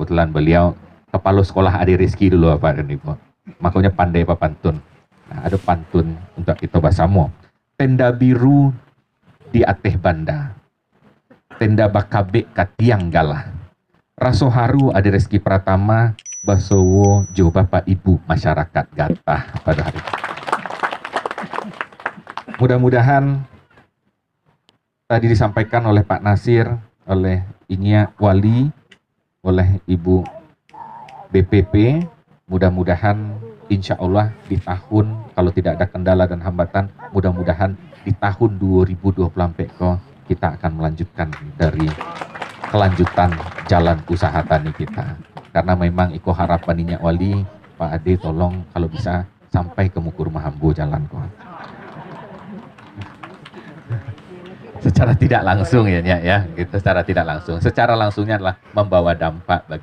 kebetulan beliau kepala sekolah Adi Rizki dulu Pak dan Ibu. Makanya pandai Pak pantun. Nah, ada pantun untuk kita bersama. Tenda biru di ateh banda. Tenda bakabek katiang galah. Raso haru Adi Rizki Pratama basowo jo Bapak Ibu masyarakat Gatah pada hari ini. Mudah-mudahan tadi disampaikan oleh Pak Nasir, oleh Inya Wali, oleh Ibu BPP, mudah-mudahan insya Allah di tahun, kalau tidak ada kendala dan hambatan, mudah-mudahan di tahun 2024 kita akan melanjutkan dari kelanjutan jalan usaha tani kita. Karena memang iko harapan Inya Wali, Pak Ade tolong kalau bisa sampai ke Mukur Mahambo jalan kok. Secara tidak langsung ya, gitu, secara tidak langsung. Secara langsungnya adalah membawa dampak bagi